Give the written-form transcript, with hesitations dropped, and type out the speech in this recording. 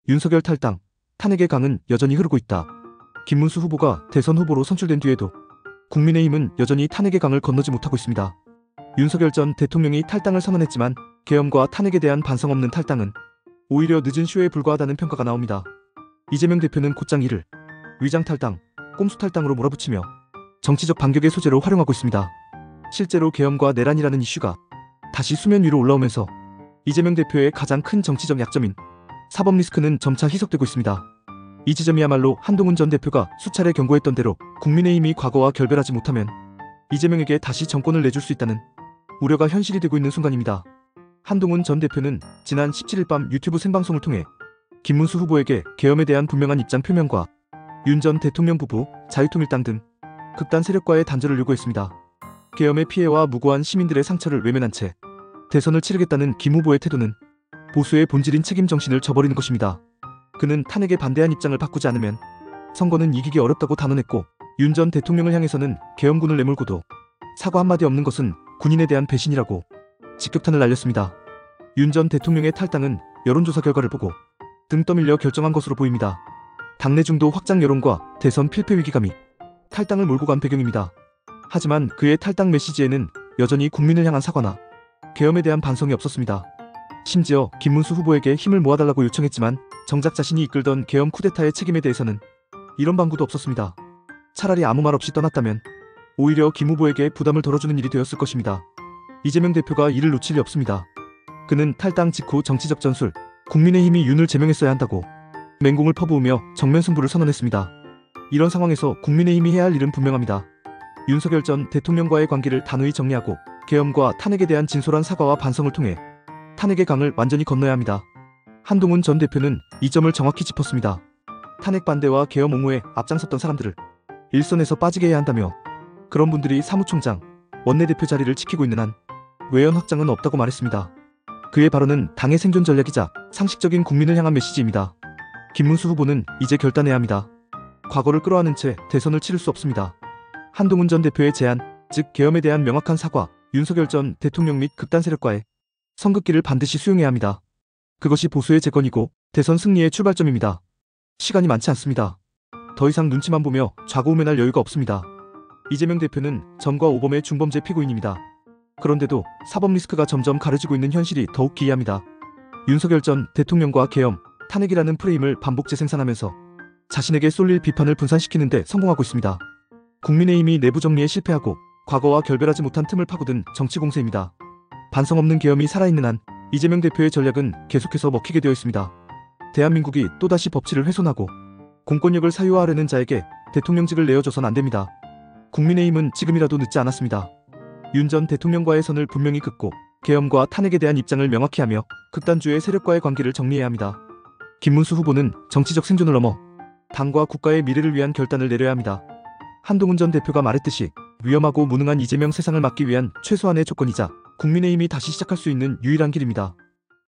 윤석열 탈당, 탄핵의 강은 여전히 흐르고 있다. 김문수 후보가 대선 후보로 선출된 뒤에도 국민의힘은 여전히 탄핵의 강을 건너지 못하고 있습니다. 윤석열 전 대통령이 탈당을 선언했지만 계엄과 탄핵에 대한 반성 없는 탈당은 오히려 늦은 쇼에 불과하다는 평가가 나옵니다. 이재명 대표는 곧장 이를 위장 탈당, 꼼수 탈당으로 몰아붙이며 정치적 반격의 소재로 활용하고 있습니다. 실제로 계엄과 내란이라는 이슈가 다시 수면 위로 올라오면서 이재명 대표의 가장 큰 정치적 약점인 사법 리스크는 점차 희석되고 있습니다. 이 지점이야말로 한동훈 전 대표가 수차례 경고했던 대로 국민의힘이 과거와 결별하지 못하면 이재명에게 다시 정권을 내줄 수 있다는 우려가 현실이 되고 있는 순간입니다. 한동훈 전 대표는 지난 17일 밤 유튜브 생방송을 통해 김문수 후보에게 계엄에 대한 분명한 입장 표명과 윤 전 대통령 부부, 자유통일당 등 극단 세력과의 단절을 요구했습니다. 계엄의 피해와 무고한 시민들의 상처를 외면한 채 대선을 치르겠다는 김 후보의 태도는 보수의 본질인 책임 정신을 저버리는 것입니다. 그는 탄핵에 반대한 입장을 바꾸지 않으면 선거는 이기기 어렵다고 단언했고, 윤 전 대통령을 향해서는 계엄군을 내몰고도 사과 한마디 없는 것은 군인에 대한 배신이라고 직격탄을 날렸습니다. 윤 전 대통령의 탈당은 여론조사 결과를 보고 등 떠밀려 결정한 것으로 보입니다. 당내 중도 확장 여론과 대선 필패 위기감이 탈당을 몰고 간 배경입니다. 하지만 그의 탈당 메시지에는 여전히 국민을 향한 사과나 계엄에 대한 반성이 없었습니다. 심지어 김문수 후보에게 힘을 모아달라고 요청했지만 정작 자신이 이끌던 계엄 쿠데타의 책임에 대해서는 이런 방구도 없었습니다. 차라리 아무 말 없이 떠났다면 오히려 김 후보에게 부담을 덜어주는 일이 되었을 것입니다. 이재명 대표가 이를 놓칠 리 없습니다. 그는 탈당 직후 정치적 전술, 국민의힘이 윤을 제명했어야 한다고 맹공을 퍼부으며 정면 승부를 선언했습니다. 이런 상황에서 국민의힘이 해야 할 일은 분명합니다. 윤석열 전 대통령과의 관계를 단호히 정리하고 계엄과 탄핵에 대한 진솔한 사과와 반성을 통해 탄핵의 강을 완전히 건너야 합니다. 한동훈 전 대표는 이 점을 정확히 짚었습니다. 탄핵 반대와 계엄 옹호에 앞장섰던 사람들을 일선에서 빠지게 해야 한다며 그런 분들이 사무총장, 원내대표 자리를 지키고 있는 한 외연 확장은 없다고 말했습니다. 그의 발언은 당의 생존 전략이자 상식적인 국민을 향한 메시지입니다. 김문수 후보는 이제 결단해야 합니다. 과거를 끌어안은 채 대선을 치를 수 없습니다. 한동훈 전 대표의 제안, 즉 계엄에 대한 명확한 사과, 윤석열 전 대통령 및 극단 세력과의 선긋기를 반드시 수용해야 합니다. 그것이 보수의 재건이고 대선 승리의 출발점입니다. 시간이 많지 않습니다. 더 이상 눈치만 보며 좌고우면할 여유가 없습니다. 이재명 대표는 전과 오범의 중범죄 피고인입니다. 그런데도 사법 리스크가 점점 가려지고 있는 현실이 더욱 기이합니다. 윤석열 전 대통령과 계엄, 탄핵이라는 프레임을 반복 재생산하면서 자신에게 쏠릴 비판을 분산시키는 데 성공하고 있습니다. 국민의힘이 내부 정리에 실패하고 과거와 결별하지 못한 틈을 파고든 정치 공세입니다. 반성 없는 계엄이 살아있는 한 이재명 대표의 전략은 계속해서 먹히게 되어 있습니다. 대한민국이 또다시 법치를 훼손하고 공권력을 사유화하려는 자에게 대통령직을 내어줘선 안됩니다. 국민의힘은 지금이라도 늦지 않았습니다. 윤 전 대통령과의 선을 분명히 긋고 계엄과 탄핵에 대한 입장을 명확히 하며 극단주의 세력과의 관계를 정리해야 합니다. 김문수 후보는 정치적 생존을 넘어 당과 국가의 미래를 위한 결단을 내려야 합니다. 한동훈 전 대표가 말했듯이 위험하고 무능한 이재명 세상을 막기 위한 최소한의 조건이자 국민의힘이 다시 시작할 수 있는 유일한 길입니다.